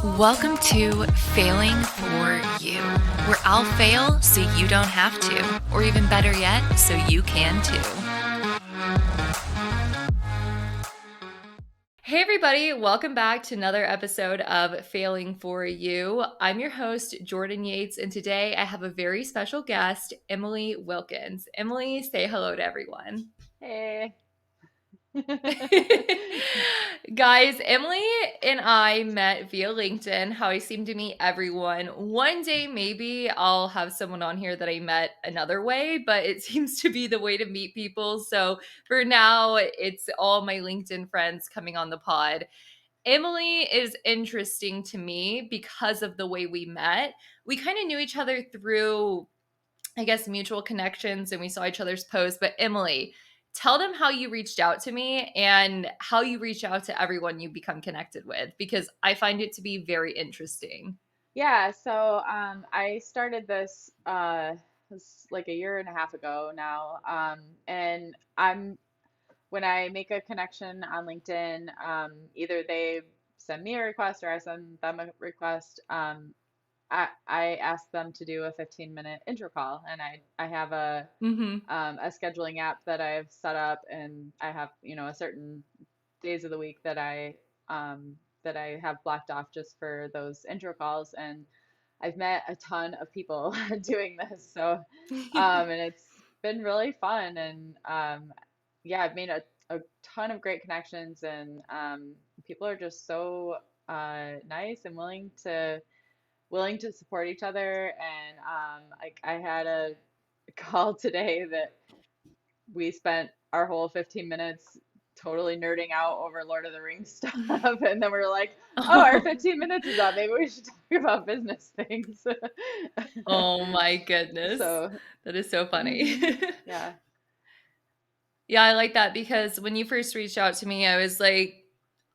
Welcome to Failing for You, where I'll fail so you don't have to, or even better yet, so you can too. Hey everybody, welcome back to another episode of Failing for You. I'm your host, Jordan Yates, and today I have a very special guest, Emily Wilkins. Emily, say hello to everyone. Hey. Guys, Emily and I met via LinkedIn, how I seem to meet everyone. One day, maybe I'll have someone on here that I met another way, but it seems to be the way to meet people. So for now, it's all my LinkedIn friends coming on the pod. Emily is interesting to me because of the way we met. We kind of knew each other through, I guess, mutual connections and we saw each other's posts. But Emily, tell them how you reached out to me and how you reach out to everyone you become connected with, because I find it to be very interesting. Yeah, so I started this like a year and a half ago now. And when I make a connection on LinkedIn, either they send me a request or I send them a request. I ask them to do a 15-minute intro call, and I have Mm-hmm. a scheduling app that I've set up, and I have, a certain days of the week that I have blocked off just for those intro calls, and I've met a ton of people doing this. So, and it's been really fun, and yeah, I've made a ton of great connections, and people are just so nice and willing to support each other. And like I had a call today that we spent our whole 15 minutes totally nerding out over Lord of the Rings stuff. And then we are like, oh, our Oh, 15 minutes is up. Maybe we should talk about business things. oh my goodness. So, That is so funny. hmm yeah. Yeah, I like that because when you first reached out to me, I was like,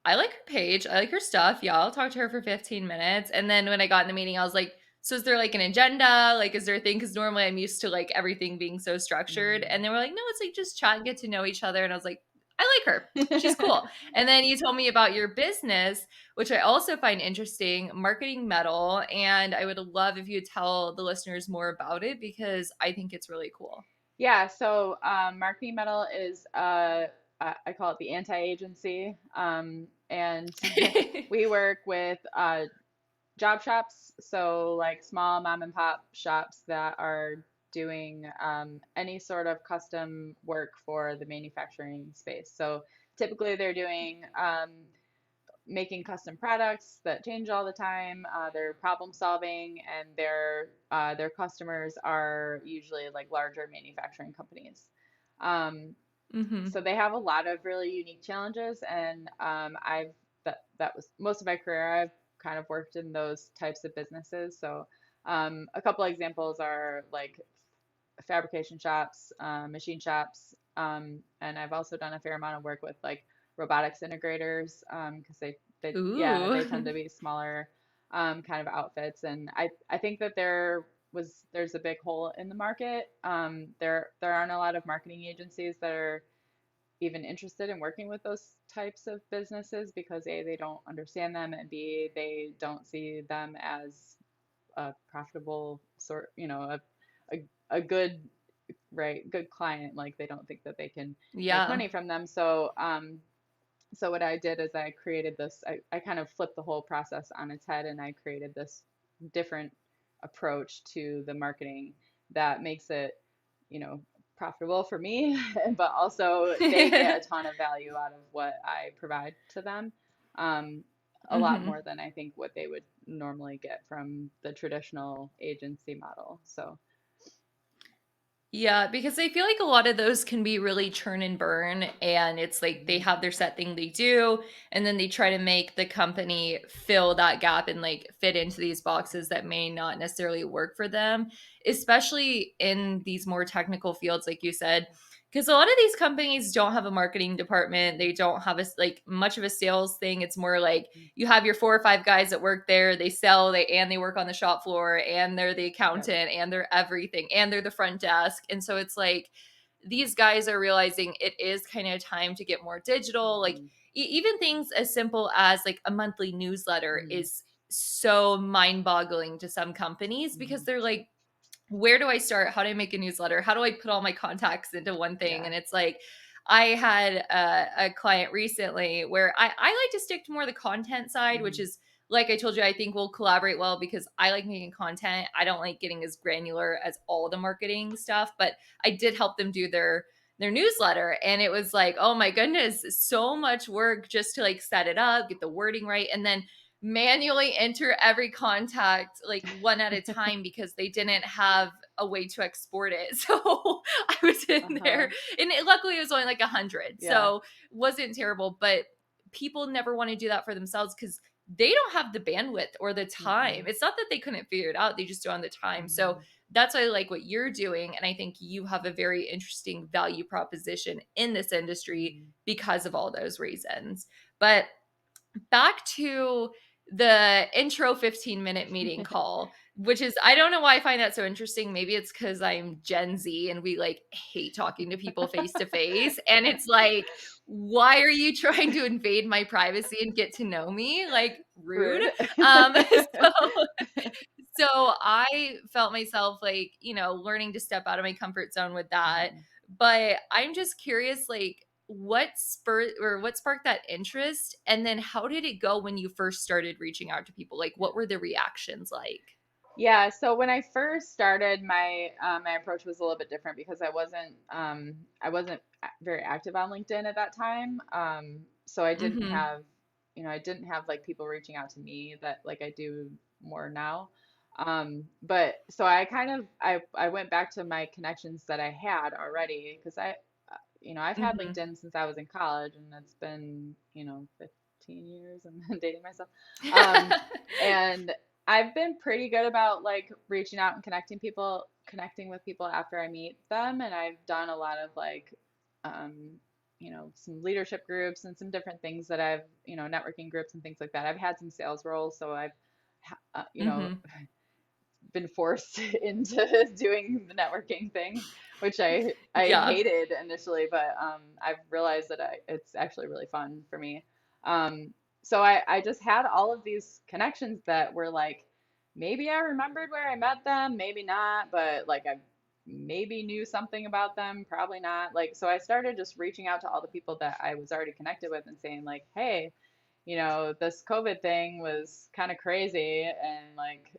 I like her page. I like her stuff. Yeah, I'll talk to her for 15 minutes. And then when I got in the meeting, I was like, so is there like an agenda? Like, is there a thing? Because normally I'm used to like everything being so structured. Mm. And they were like, no, it's like just chat and get to know each other. And I was like, I like her. She's cool. And then you told me about your business, which I also find interesting, Marketing Metal. And I would love if you would tell the listeners more about it because I think it's really cool. Yeah, so Marketing Metal is I call it the anti-agency, and we work with job shops, so like small mom and pop shops that are doing any sort of custom work for the manufacturing space. So typically they're doing making custom products that change all the time. They're problem solving, and their customers are usually like larger manufacturing companies. Um, Hmm. so they have a lot of really unique challenges, and that was most of my career. I've kind of worked in those types of businesses. So a couple examples are like fabrication shops, machine shops, and I've also done a fair amount of work with like robotics integrators, because yeah, Ooh. they tend to be smaller kind of outfits, and I think that there's a big hole in the market. There aren't a lot of marketing agencies that are even interested in working with those types of businesses because A, they don't understand them, and B, they don't see them as a profitable sort, a good, right, good client. Like they don't think that they can make Yeah. money from them. So what I did is I created this, I kind of flipped the whole process on its head, and I created this different approach to the marketing that makes it, you know, profitable for me, but also they get a ton of value out of what I provide to them. Um, a lot Hmm. more than I think what they would normally get from the traditional agency model. So, Yeah, because I feel like a lot of those can be really churn and burn. And it's like they mhm, have their set thing they do, and then they try to make the company fill that gap and like fit into these boxes that may not necessarily work for them, especially in these more technical fields, like you said. Because a lot of these companies don't have a marketing department, they don't have a like much of a sales thing. It's more like you have your 4 or 5 guys that work there, they sell, they work on the shop floor, and they're the yep. accountant, and they're everything, and they're the front desk. And so it's like these guys are realizing it is kind of time to get more digital. Like Hmm. even things as simple as like a monthly newsletter Hmm. is so mind-boggling to some companies because Mhm. they're like, where do I start? How do I make a newsletter? How do I put all my contacts into one thing? Yeah. And it's like, I had a client recently where I like to stick to more the content side, which Mhm. is like I told you, I think we'll collaborate well because I like making content. I don't like getting as granular as all the marketing stuff, but I did help them do their newsletter, and it was like, oh my goodness, so much work just to like set it up, get the wording right, and then manually enter every contact like one at a time because they didn't have a way to export it. So I was in there, Uh-huh. and luckily it was only like 100. Yeah. So it wasn't terrible, but people never want to do that for themselves because they don't have the bandwidth or the time. Mm-mm. It's not that they couldn't figure it out, they just don't have the time. So Mhm. that's why I like what you're doing. And I think you have a very interesting value proposition in this industry Mhm. because of all those reasons. But back to the intro 15-minute meeting call, which is, I don't know why I find that so interesting. Maybe it's because I'm Gen Z and we like hate talking to people face to face. And it's like, why are you trying to invade my privacy and get to know me? Like, rude. Rude. So so I felt myself like, learning to step out of my comfort zone with that. Mhm. But I'm just curious, like, what sparked that interest? And then how did it go when you first started reaching out to people? Like, what were the reactions like? Yeah, so when I first started, my approach was a little bit different because I wasn't very active on LinkedIn at that time. So I didn't Mm-hmm. have, I didn't have like people reaching out to me that like I do more now. But so I kind of I went back to my connections that I had already because I've had Mm-hmm. LinkedIn since I was in college, and it's been 15 years. I'm dating myself. Um, and I've been pretty good about like reaching out and connecting with people after I meet them. And I've done a lot of like, um, some leadership groups and some different things that networking groups and things like that. I've had some sales roles, so I've, Mm-hmm. been forced into doing the networking thing, which I Yeah. hated initially, but I've realized that it's actually really fun for me. So I just had all of these connections that were like, maybe I remembered where I met them, maybe not, but like I maybe knew something about them, probably not. Like, so I started just reaching out to all the people that I was already connected with and saying like, hey, this COVID thing was kind of crazy, and like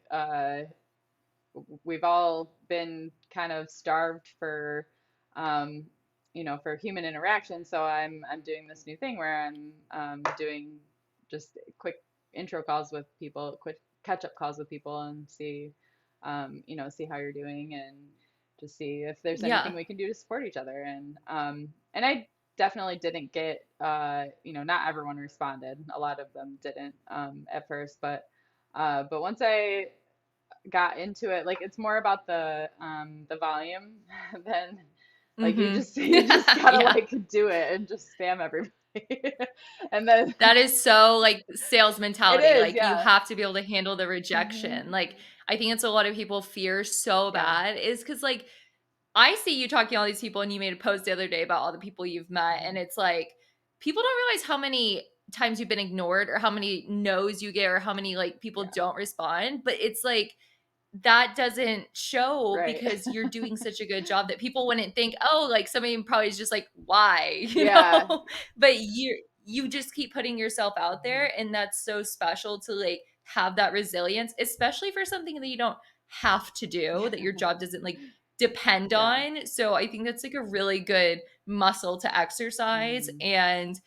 we've all been kind of starved um, for human interaction. So I'm doing this new thing where I'm doing just quick intro calls with people, quick catch up calls with people, and see how you're doing, and just see if there's anything Yeah. we can do to support each other. And I definitely didn't get, not everyone responded. A lot of them didn't at first, but once I got into it, like it's more about the volume than like you Mm-hmm. just you just gotta Yeah. like do it and just spam everybody. And then That is so like sales it mentality. is, Like you yeah. have to be able to handle the Hmm. rejection. Like I think it's a lot of people fear so Yeah. bad is because like I see you talking to all these people and you made a post the other day about all the people you've met. And Hmm. it's like people don't realize how many times you've been ignored or how many no's you get or how many like people Yeah. don't respond. But it's like that doesn't show Right. because you're doing such a good job that people wouldn't think, oh, like somebody probably is just like, why, Yeah. But you just keep putting yourself out Hmm. there, and that's so special to like have that resilience, especially for something that you don't have to do, that your job doesn't like depend Yeah. on. So I think that's like a really good muscle to exercise. Hmm. And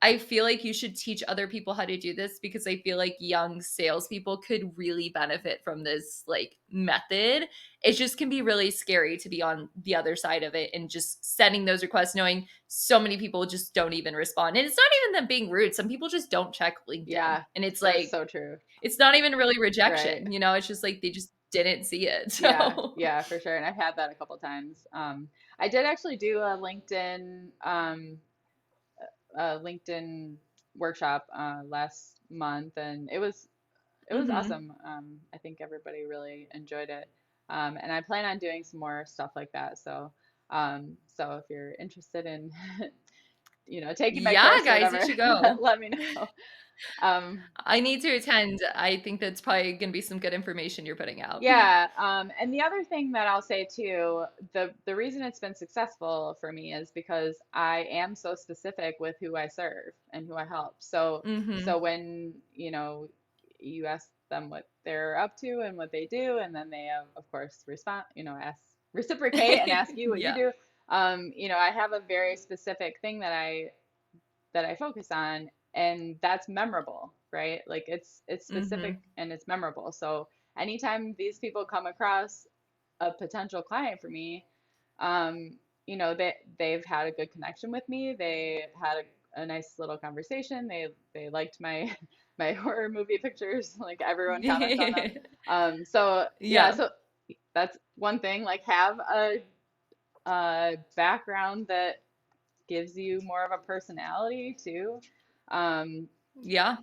I feel like you should teach other people how to do this because I feel like young salespeople could really benefit from this like method. It just can be really scary to be on the other side of it and just sending those requests, knowing so many people just don't even respond. And it's not even them being rude. Some people just don't check LinkedIn. Yeah. And it's That's like, so true. it's not even really Right. rejection, It's just like they just didn't see it. Yeah, So, yeah, for sure. And I've had that a couple times. I did actually do a LinkedIn workshop last month, and it was mhm. awesome. I think everybody really enjoyed it. And I plan on doing some more stuff like that. So if you're interested in taking my Yeah, course or guys, you whatever, should go. let me know. Um, I need to attend. I think that's probably going to be some good information you're putting out. Yeah, and the other thing that I'll say too, the reason it's been successful for me is because I am so specific with who I serve and who I help. So Mhm. when, you ask them what they're up to and what they do, and then they of course respond, reciprocate and ask you what you Yeah. do. I have a very specific thing that I focus on, and that's memorable, right? Like it's specific Mhm. and it's memorable. So anytime these people come across a potential client for me, they've had a good connection with me. They had a nice little conversation. They liked my my horror movie pictures. Like everyone comments on them. So yeah, Yeah. so that's one thing. Like have a background that gives you more of a personality too. Um, Yeah.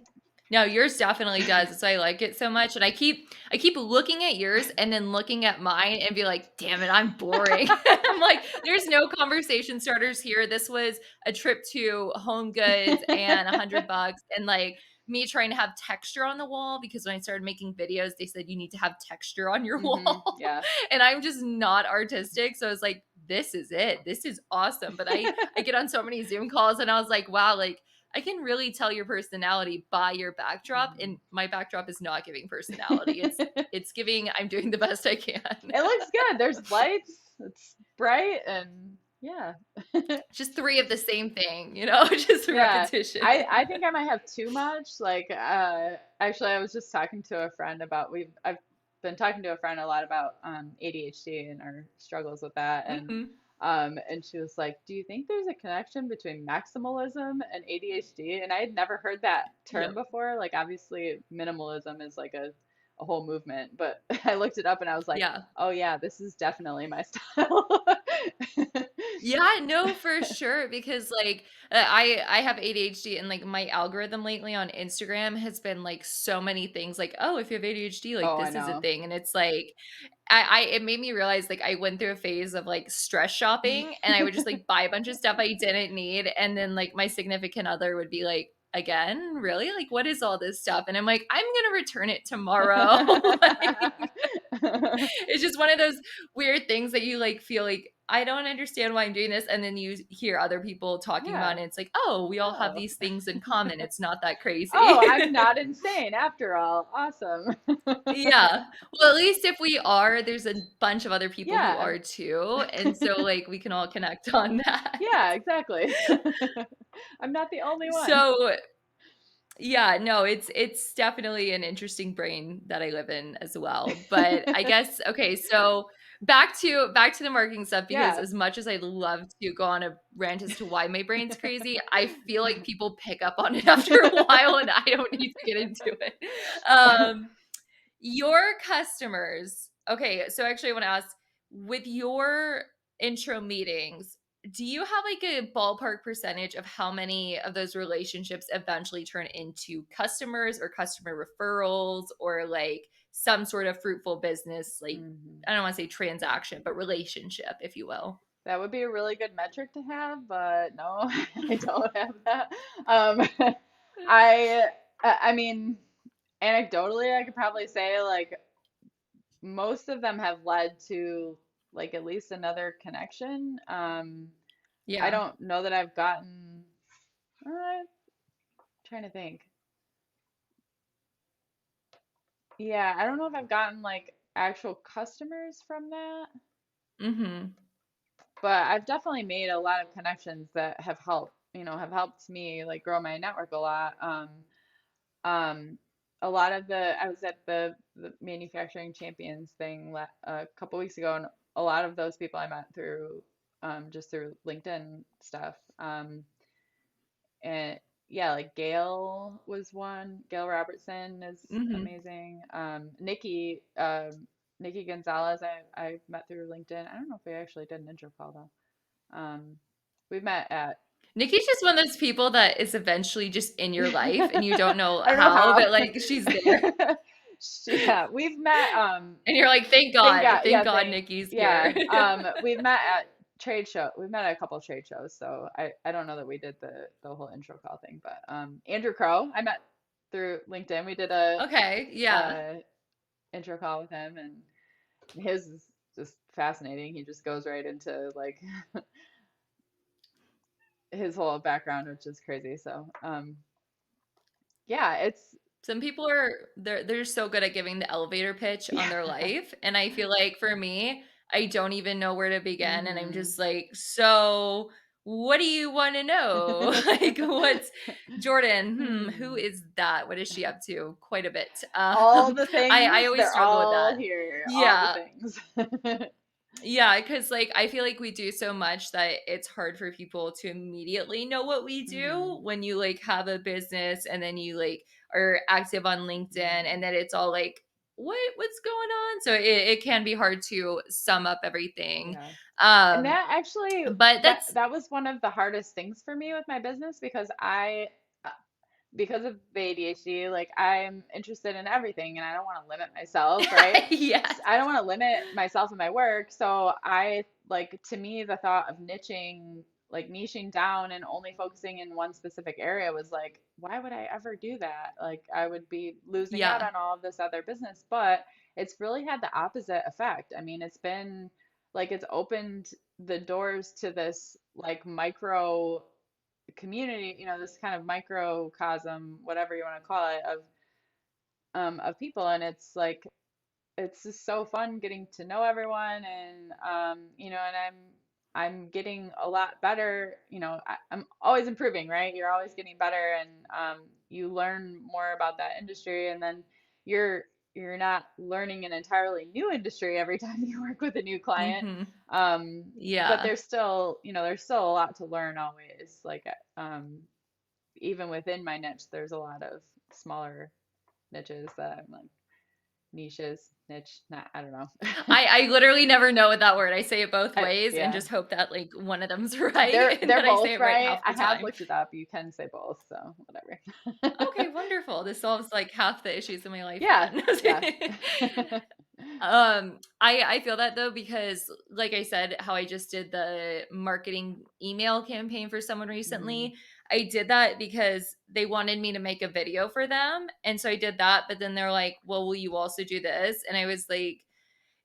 No, yours definitely does. That's why I like it so much. And I keep looking at yours and then looking at mine and be like, damn it, I'm boring. I'm like, there's no conversation starters here. This was a trip to Home Goods and $100 and like me trying to have texture on the wall because when I started making videos, they said you need to have texture on your wall. yeah. And I'm just not artistic. So I was like, this is it. This is awesome. But I get on so many Zoom calls and I was like, wow, like I can really tell your personality by your backdrop, and my backdrop is not giving personality. It It's giving I'm doing the best I can. looks good. There's lights. It's bright and yeah. Just three of the same thing, just Yeah. repetition. I think I might have too much. Like actually I was just talking to a friend about I've been talking to a friend a lot about ADHD and our struggles with that, Mhm. and she was like, "Do you think there's a connection between maximalism and ADHD?" And I had never heard that term Yep. before. Like obviously minimalism is like a whole movement, but I looked it up and I was like, Yeah. "Oh yeah, this is definitely my style." Yeah, no, for sure. Because like I have ADHD and like my algorithm lately on Instagram has been like so many things like, oh, if you have ADHD, like Oh, I this is a know. thing. And it's like I it made me realize like I went through a phase of like stress shopping and I would just like buy a bunch of stuff I didn't need. And then like my significant other would be like, again, really? Like, what is all this stuff? And I'm like, I'm gonna return it tomorrow. Like it's just one of those weird things that you like feel like I don't understand why I'm doing this, and then you hear other people talking about it Yeah. and it's like, oh, we all have Oh. these things in common. It's not that crazy. Oh, I'm not insane after all. Awesome. Yeah. Well, at least if we are, there's a bunch of other people who Yeah. are too, and so like we can all connect on that. Yeah, exactly. I'm not the only one. So yeah, no, it's definitely an interesting brain that I live in as well. But I guess okay, so back to the marketing stuff because Yeah. as much as I'd love to go on a rant as to why my brain's crazy, I feel like people pick up on it after a while and I don't need to get into it. Um your customers, okay, so actually I want to ask with your intro meetings, do you have like a ballpark percentage of how many of those relationships eventually turn into customers or customer referrals or like some sort of fruitful business, like Mhm. I don't want to say transaction, but relationship, if you will? That would be a really good metric to have, but no, I don't have that. Um, I, I mean, anecdotally, I could probably say like most of them have led to like at least another connection. I Yeah. don't know that I've gotten, trying to think. Yeah, I don't know if I've gotten like actual customers from that, Mhm. but I've definitely made a lot of connections that have helped me like grow my network a lot. Um, a lot of I was at the manufacturing champions thing a couple weeks ago, and a lot of those people I met through just through LinkedIn stuff. And yeah, like Gail was one. Gail Robertson is Mhm. amazing. Nikki Gonzalez, I met through LinkedIn. I don't know if we actually did an intro call though. We met at Nikki's just one of those people that is eventually just in your life and you don't know I don't know how, how. but like she's there. Yeah, we've met And you're like, thank God. Thank Yeah, God Nikki's yeah. here." We've met at trade show. We met at a couple of trade shows, so I don't know that we did the whole intro call thing, but Andrew Crow, I met through LinkedIn. We did Okay, yeah. a intro call with him, and his is just fascinating. He just goes right into like his whole background, which is crazy. So, yeah, it's Some people are they're so good at giving the elevator pitch on yeah. their life, and I feel like for me, I don't even know where to begin, and I'm hmm just like, "So, what do you wanna know?" Like, what's Jordan, who Hmm. is that? What is she up to? Quite a bit. All the I things, always they're struggle with all that. here, all the Yeah. things. Yeah, because like I feel like we do so much that it's hard for people to immediately know what we do hmm when you like have a business and then you like are active on LinkedIn and hmm then it's all like what's going on? So it can be hard to sum up everything. Yeah. And Um that actually but that's that was one of the hardest things for me with my business because uh, because of the ADHD, like I'm interested in everything and I don't want to limit myself, right? yes. I don't want to limit myself in my work. So I like to me the thought of niching, like niching down and only focusing in one specific area was like, why would I ever do that? Like I would be losing out Yeah. on all of this other business, but it's really had the opposite effect. I mean, it's been like it's opened the doors to this like micro community, this kind of microcosm, whatever you want to call it, of people, and it's like it's just so fun getting to know everyone, and and I'm getting a lot better. I'm always improving, right? You're always getting better, and you learn more about that industry, and then you're you're not learning an entirely new industry every time you work with a new client. Mhm. Um, but Yeah. there's still a lot to learn always. Like even within my niche, there's a lot of smaller niches that I'm like niches, niche, not, I don't know. I literally never know what that word. I say it both ways and Yeah, just hope that like one of them's they're right and they're that I say both it right right. half I the have time. looked it up. You can say both, so Okay, whatever. wonderful. This solves like half the issues in my life Yeah, then. yeah. I feel that though because like I said, how I just did the marketing email campaign for someone hmm recently, I did that because they wanted me to make a video for them. And so I did that, but then they're like, "Well, will you also do this?" And I was like,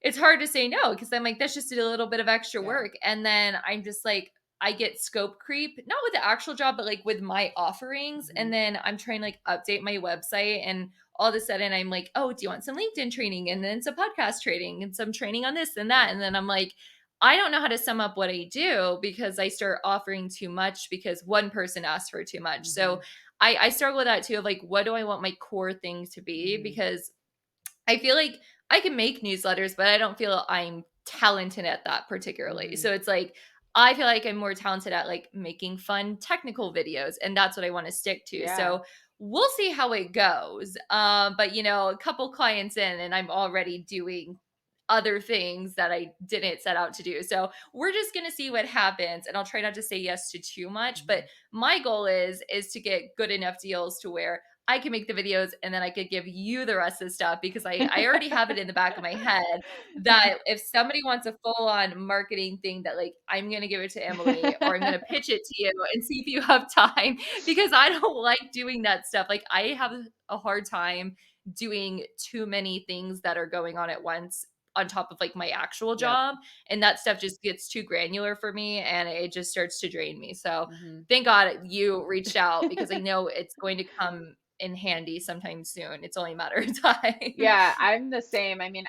it's hard to say no because I'm like, that's just a little bit of extra Yeah. work. And then I'm just like, I get scope creep, not with the actual job, but like with my offerings. And hmm then I'm trying to like update my website. And all of a sudden I'm like, oh, do you want some LinkedIn training? And then some podcast training and some training on this and that. Yeah. And then I'm like, I don't know how to sum up what I do because I start offering too much because one person asked for too much. hmm So I struggle with that too of like, what do I want my core thing to be? hmm Because I feel like I can make newsletters, but I don't feel I'm talented at that particularly. hmm So it's like I feel like I'm more talented at like making fun technical videos, and that's what I want to stick to. Yeah. So we'll see how it goes. But a couple clients in, and I'm already doing other things that I didn't set out to do. So we're just gonna see what happens, and I'll try not to say yes to too much. But hmm my goal is to get good enough deals to where I can make the videos and then I could give you the rest of the stuff because I already have it in the back of my head that if somebody wants a full on marketing thing that like I'm going to give it to Emily or I'm going to pitch it to you and see if you have time because I don't like doing that stuff. Like I have a hard time doing too many things that are going on at once on top of like my actual Yep. job and that stuff just gets too granular for me and it just starts to drain me. So hmm thank God you reached out because I know it's going to come in handy sometime soon. It's only a matter of time. Yeah, I'm the same. I mean,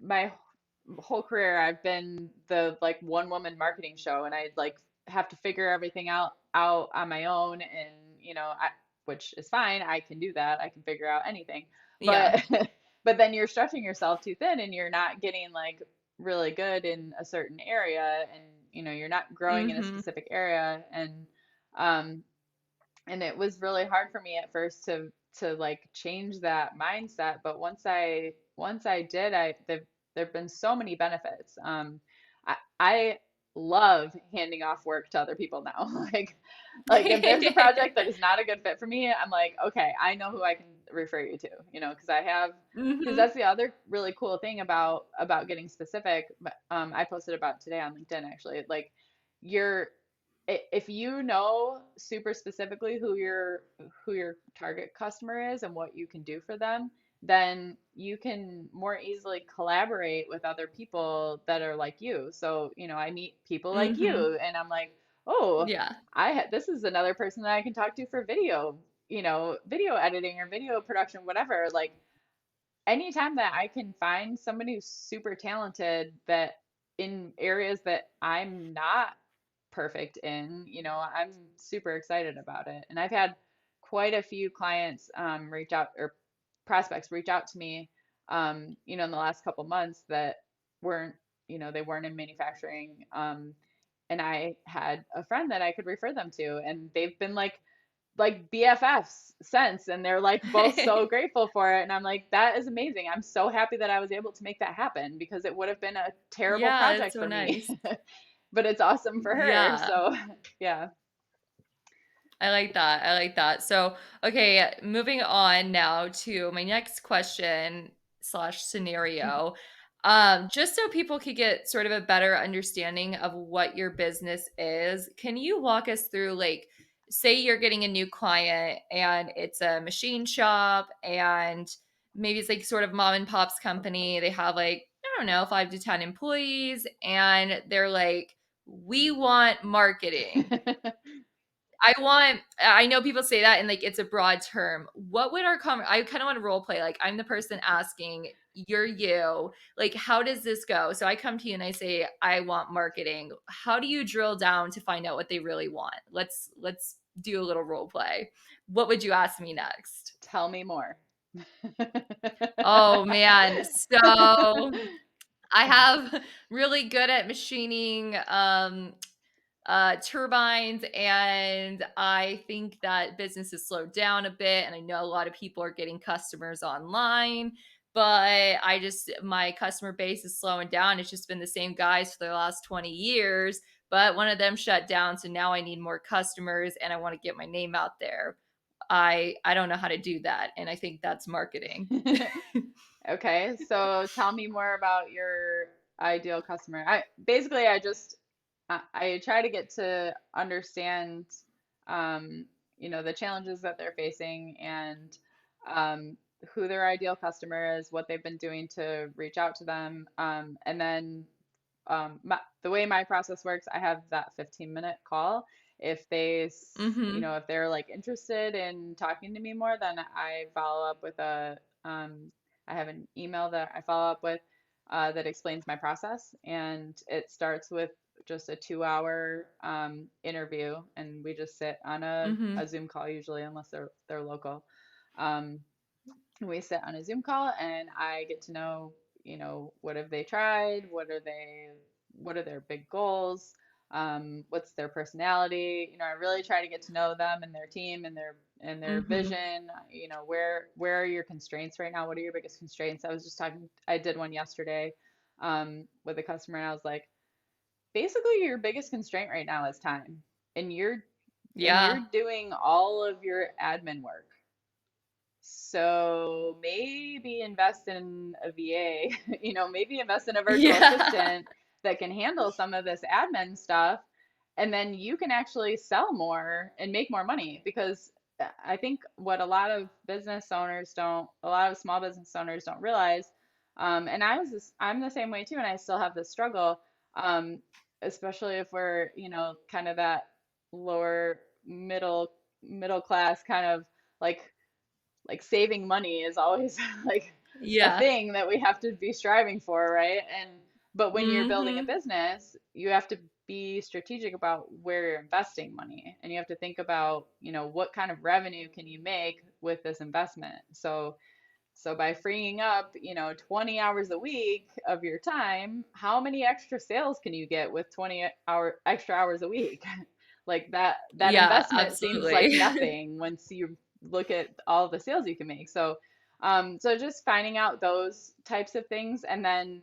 my whole career I've been the like one woman marketing show and I like have to figure everything out on my own and which is fine. I can do that. I can figure out anything. Yeah. But but then you're stretching yourself too thin and you're not getting like really good in a certain area and you're not growing in a Mhm. specific area um and it was really hard for me at first to like change that mindset, but once I did, there've been so many benefits. I love handing off work to other people now. Like if there's a project that is not a good fit for me, I'm like, okay, I know who I can refer you to, because Mhm. that's the other really cool thing about getting specific. I posted about today on LinkedIn actually. Like you're if you know super specifically who your target customer is and what you can do for them, then you can more easily collaborate with other people that are like you. So, I meet people like Mhm. you and I'm like, "Oh, Yeah. this is another person that I can talk to for video, video editing or video production, whatever." Like anytime that I can find somebody who's super talented that in areas that I'm not perfect in, I'm super excited about it. And I've had quite a few clients reach out or prospects reach out to me, in the last couple months that weren't, they weren't in manufacturing. And I had a friend that I could refer them to, and they've been like BFFs since, and they're like both so grateful for it. And I'm like, that is amazing. I'm so happy that I was able to make that happen because it would have been a terrible Yeah, it's project so for me, nice. but it's awesome for her. Yeah. So, yeah. I like that. I like that. So, okay, moving on now to my next question slash scenario. Just so people could get sort of a better understanding of what your business is, can you walk us through, like, say you're getting a new client and it's a machine shop and maybe it's like sort of mom and pop's company. They have like, I don't know, 5 to 10 employees and they're like, we want marketing. I know people say that and like it's a broad term. What would I kind of want to role play like I'm the person asking, you're you. Like how does this go? So I come to you and I say I want marketing. How do you drill down to find out what they really want? Let's do a little role play. What would you ask me next? Tell me more. Oh man. So I have really good at machining turbines, and I think that business has slowed down a bit. And I know a lot of people are getting customers online, but my customer base is slowing down. It's just been the same guys for the last 20 years, but one of them shut down. So now I need more customers and I want to get my name out there. I don't know how to do that. And I think that's marketing. Okay, so tell me more about your ideal customer. I try to get to understand, um, the challenges that they're facing and um, who their ideal customer is, what they've been doing to reach out to them, and then the way my process works, I have that 15-minute call. Mm-hmm. If they're like interested in talking to me more, then I follow up with I have an email that I follow up with that explains my process, and it starts with just a 2 hour interview, and we just sit on Mm-hmm. a Zoom call usually, unless they're local. Um, we sit on a Zoom call and I get to know, what have they tried? What are their big goals? What's their personality? I really try to get to know them and their team and their Mm-hmm. vision. Where are your constraints right now? What are your biggest constraints? I did one yesterday with a customer and I was like, basically your biggest constraint right now is time. And you're Yeah. doing all of your admin work. So maybe invest in a VA, maybe invest in a virtual Yeah. assistant that can handle some of this admin stuff. And then you can actually sell more and make more money because I think what a lot of small business owners don't realize, and I'm the same way too, and I still have this struggle, um, especially if we're, kind of that lower middle class kind of like saving money is always like a Yeah. thing that we have to be striving for, right? But when you're building a Mhm. business, you have to be strategic about where you're investing money, and you have to think about, what kind of revenue can you make with this investment. So by freeing up, 20 hours a week of your time, how many extra sales can you get with extra hours a week? Like that Yeah, investment seems like absolutely. nothing once you look at all the sales you can make. So just finding out those types of things, and then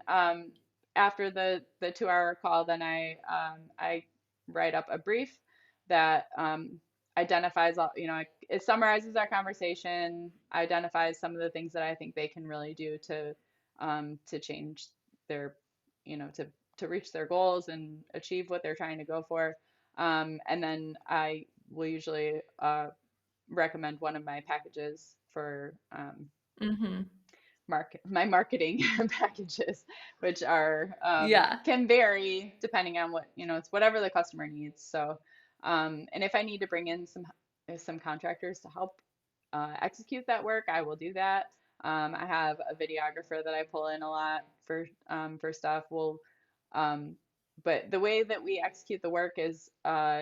after the 2 hour call, then I write up a brief that identifies all, it summarizes our conversation, identifies some of the things that I think they can really do to change their, to reach their goals and achieve what they're trying to go for. And then I will usually recommend one of my packages for Mhm. my marketing packages, which are Yeah. can vary depending on what, it's whatever the customer needs. So, and if I need to bring in some contractors to help execute that work, I will do that. I have a videographer that I pull in a lot for stuff. Um, but the way that we execute the work is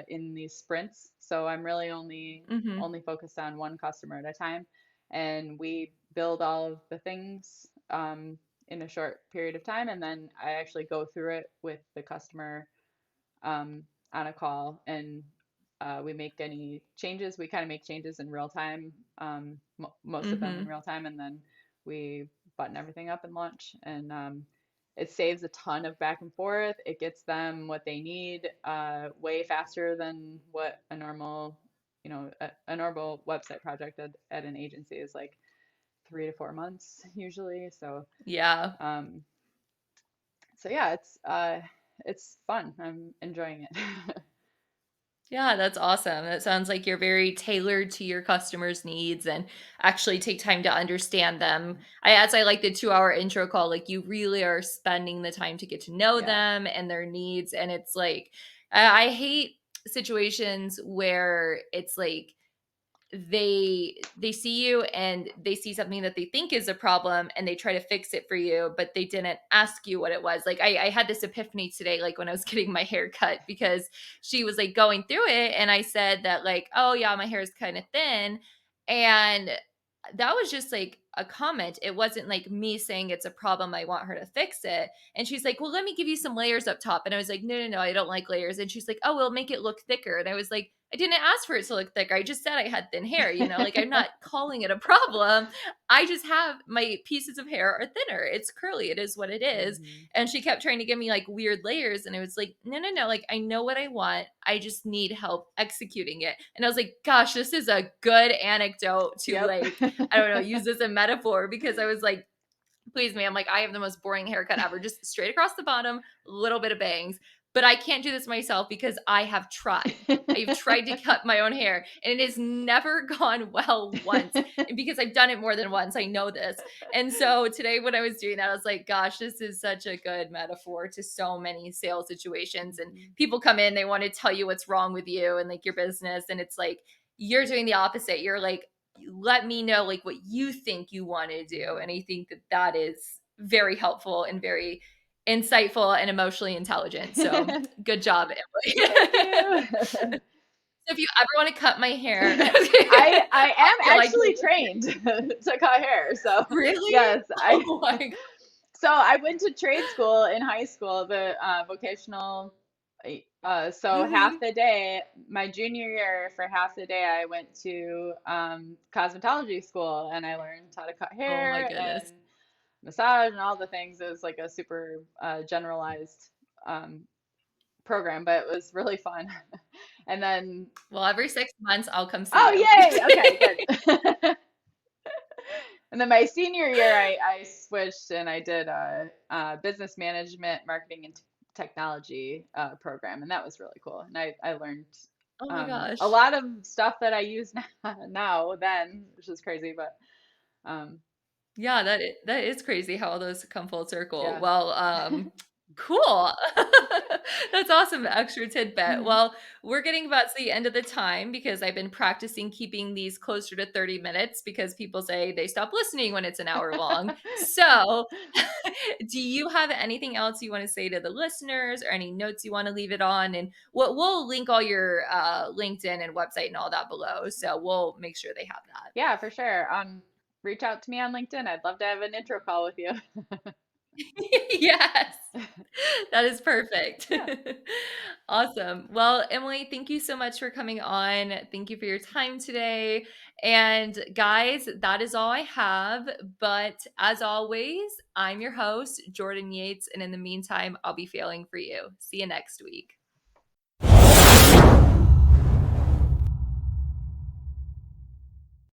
in these sprints. So I'm really Mhm. only focused on one customer at a time, and we build all of the things in a short period of time, and then I actually go through it with the customer um, on a call, and we make any changes. We kind of make changes in real time, most of them in Mhm. real time, and then we button everything up and launch. And it saves a ton of back and forth. It gets them what they need way faster than what a normal website project at an agency is like 3 to 4 months usually. Yeah. Um, so yeah, it's fun. I'm enjoying it. Yeah, that's awesome. That sounds like you're very tailored to your customers' needs and actually take time to understand them. As I like the 2 hour intro call, like you really are spending the time to get to know Yeah. them and their needs. And it's like, I hate situations where it's like, they see you and they see something that they think is a problem and they try to fix it for you, but they didn't ask you what it was. Like I had this epiphany today, like when I was getting my hair cut, because she was like going through it and I said that, like, oh yeah, my hair is kind of thin. And that was just like a comment. It wasn't like me saying it's a problem, I want her to fix it. And she's like, well, let me give you some layers up top. And I was like, no, no, no, I don't like layers. And she's like, oh, we'll make it look thicker. And I was like, I didn't ask for it to look thicker. I just said I had thin hair, like I'm not calling it a problem. I just have my pieces of hair are thinner. It's curly. It is what it is. Hmm. And she kept trying to give me like weird layers. And I was like, no, no, no. Like, I know what I want. I just need help executing it. And I was like, gosh, this is a good anecdote to, Yep. like, I don't know, use as a metaphor, because I was like, please, ma'am, like I have the most boring haircut ever, just straight across the bottom, a little bit of bangs. But I can't do this myself because I have tried. I've tried to cut my own hair and it has never gone well once. And because I've done it more than once, I know this. And so today, when I was doing that, I was like, gosh, this is such a good metaphor to so many sales situations. And Mhm. people come in, they want to tell you what's wrong with you and like your business. And it's like, you're doing the opposite. You're like, let me know like what you think you want to do. And I think that that is very helpful and very insightful and emotionally intelligent. So good job, Thank Emily. you. So if you ever want to cut my hair, I I'll am be like, actually trained to cut hair. So really? yes, I Oh my God. so I went to trade school in high school, the vocational. So half Mhm. the day, my junior year, for half the day, I went to cosmetology school and I learned how to cut Oh my hair and goodness. massage and all the things. It was like a super generalized um, program, but it was really fun. And then, Well, every 6 months I'll come see oh, you. yay! Okay, good. And then my senior year, I switched and I did a business management, marketing, and technology program, and that was really cool. And I learned Oh my a gosh. lot of stuff that I use now then, which is crazy, but um, Yeah, that is crazy how all those come full circle. yeah. Well, cool. That's awesome, extra tidbit. Well, we're getting about to the end of the time because I've been practicing keeping these closer to 30 minutes because people say they stop listening when it's an hour long. So, do you have anything else you want to say to the listeners or any notes you want to leave it on? And we'll link all your LinkedIn and website and all that below. So we'll make sure they have that. Yeah, for sure. Reach out to me on LinkedIn. I'd love to have an intro call with you. Yes. That is perfect. Yeah. Awesome. Well, Emily, thank you so much for coming on. Thank you for your time today. And guys, that is all I have. But as always, I'm your host, Jordan Yates. And in the meantime, I'll be failing for you. See you next week.